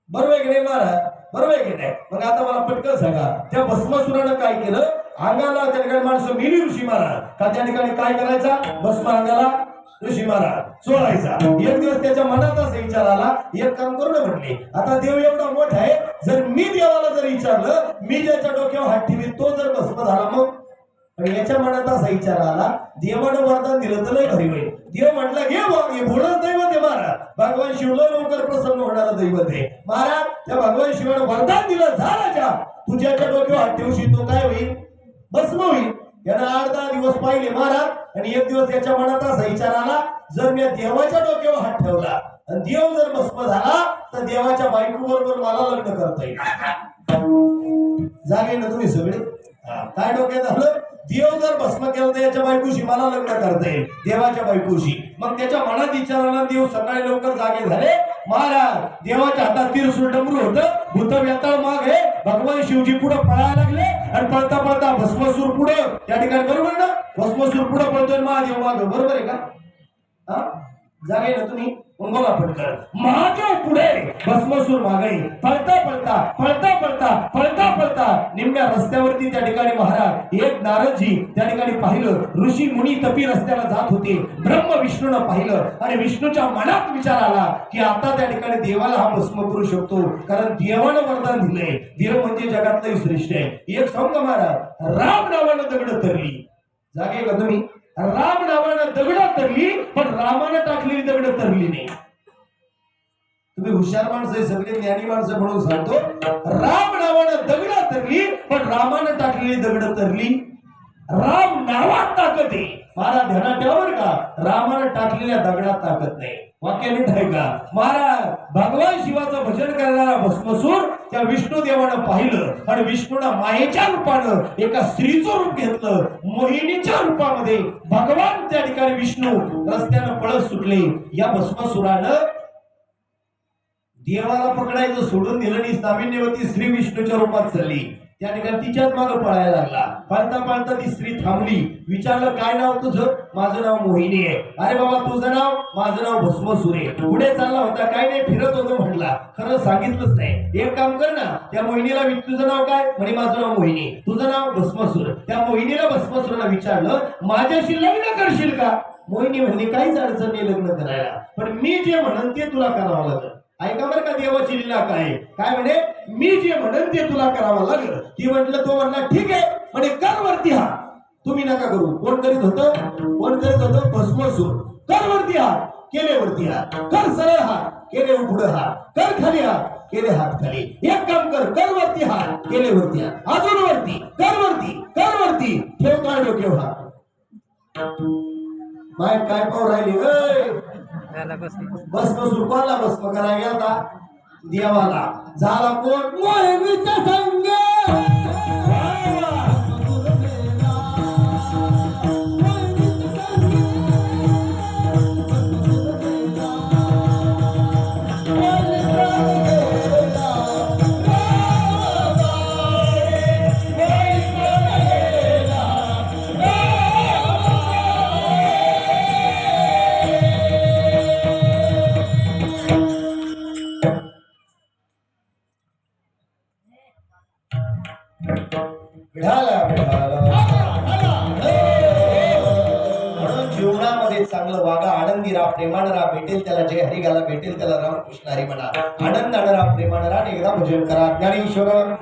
[SPEAKER 1] बरोबर आहे की नाही महाराज बरोबर आहे की नाही मग आता मला पटकन सांगा त्या भस्मासुरानं काय केलं अंगाला त्या ठिकाणी माणसं मिली ऋषी महाराज का त्या ठिकाणी काय करायचा भस्म अंगाला ऋषी महाराज सोडायचा एक दिवस त्याच्या मनात असा विचार आला एक काम करू ना म्हटले आता देव एवढा मोठा आहे जर मी देवाला जर विचारलं मी ज्याच्या डोक्यावर हात ठेवी तो जर भस्म झाला मग पण याच्या मनात असा विचार आला देवानं वरदान दिलं तर लय भारी होईल देव म्हटलं घे बघ हे भोळच दैवत आहे महाराज भगवान शिवला लवकर प्रसन्न होणारा दैवत आहे महाराज त्या भगवान शिवानं वरदान दिलं झालं तू ज्याच्या डोक्यावर हात ठेवशील तो काय होईल भस्म होईल यानं 8-10 दिवस पाहिले महाराज आणि एक दिवस याच्या मनात असा विचार आला जर मी देवाच्या डोक्यावर हात ठेवला आणि देव जर भस्म झाला तर देवाच्या बायको बरोबर मला लग्न करता येईल जागे ना तुम्ही सगळे काय डोक्यात आलं देव जर भस्म केलं तर याच्या बायकोशी मला लग्न करता येईल देवाच्या बायकोशी मग त्याच्या मनात विचाराला देव सकाळी लवकर जागे झाले महाराज देवाच्या हातात त्रिशूळ डमरू होतं भूत व्यताळ माग आहे भगवान शिवजी पुढे पळायला लागले आणि पळता भस्मसूर पुढे त्या ठिकाणी बरोबर ना भस्मसूर पुढे पळतोय महादेव माग बरोबर आहे का जागे ना तुम्ही बोला पटकन महादेव पुढे भस्मसूर मागे पळता निम्म्या रस्त्यावरती त्या ठिकाणी महाराज एक नारदजी त्या ठिकाणी पाहिलं ऋषी मुनी तपी रस्त्याला जात होते ब्रह्म विष्णूनं पाहिलं आणि विष्णूच्या मनात विचार आला की आता त्या ठिकाणी देवाला हा भस्म करू शकतो कारण देवानं वरदान दिलंय देव म्हणजे जगातलं श्रेष्ठ आहे एक सांग महाराज राम नावानं दगड तरली जागे का तुम्ही राम नावानं दगड तरली पण रामानं टाकलेली दगड तरली नाही तुम्ही हुशार माणसं सगळे ज्ञानी माणसं म्हणून सांगतो राम नावानं दगड तरली पण रामानं टाकलेली दगड तरली राम नावात ताकद आहे महाराज ध्यानात ठेवा बरं का रामानं टाकलेल्या दगडात ताकद नाही वाक्य नीट आहे का महाराज भगवान शिवाचं भजन करणारा भस्मसूर त्या विष्णू देवानं पाहिलं आणि विष्णूला मायेच्या रूपानं एका स्त्रीचं रूप घेतलं मोहिनीच्या रूपामध्ये भगवान त्या ठिकाणी विष्णू रस्त्यानं पळत सुटले या भस्मसुरानं देवाला पकडायचं सोडून दिलं आणि नाविन्यवती श्री विष्णूच्या रूपात चालली त्या ठिकाणी तिच्याच मागे पळायला लागला. पळता पळता ती स्त्री थांबली. विचारलं काय नाव तुझं? माझं नाव मोहिनी आहे. अरे बाबा तुझं नाव? माझं नाव भस्मसूर आहे. पुढे चालला होता काय नाही फिरत होतो म्हटला. खरं सांगितलंच नाही. एक काम कर ना, त्या मोहिनीला तुझं नाव काय? म्हणे माझं नाव मोहिनी. तुझं नाव भस्मसूर. त्या मोहिनीला भस्मसूरला विचारलं माझ्याशी लग्न करशील का? मोहिनी म्हणली काहीच अडचण नाही लग्न करायला, पण मी जे म्हणन ते तुला करावं लागेल. ऐका बरं का देवाची लीला काय काय म्हणे, मी जे म्हणन ते तुला करावं लागेल. ती म्हटलं तो म्हणला ठीक आहे म्हणे कर वरती हात. तुम्ही नका करू. कोण करीत होतं? कोण करीत होतं? भस्मसूर. कर वरती हात. केले वरती हात. कर सरळ हात. केले पुढे हात. कर खाली हात. केले हात खाली. एक काम कर, कर वरती हात. केले वरती हात. अजून वरती. कर वरती. कर वरती. ठेव काय डोक्यावर हात. माय काय पाहू राहिली भस्मसूर कोणाला भस्म करायला गेला? देवाला. झाला कोण? मोहिनीचा संग. म्हणून जीवनामध्ये चांगलं वागा. आनंदी राहा, प्रेमानं राहा. भेटेल त्याला जय हरी गाला, भेटेल त्याला रामकृष्ण हरी म्हणा. आनंदानं राहा, प्रेमानं राहा. एकदा भजन करा. ज्ञानेश्वर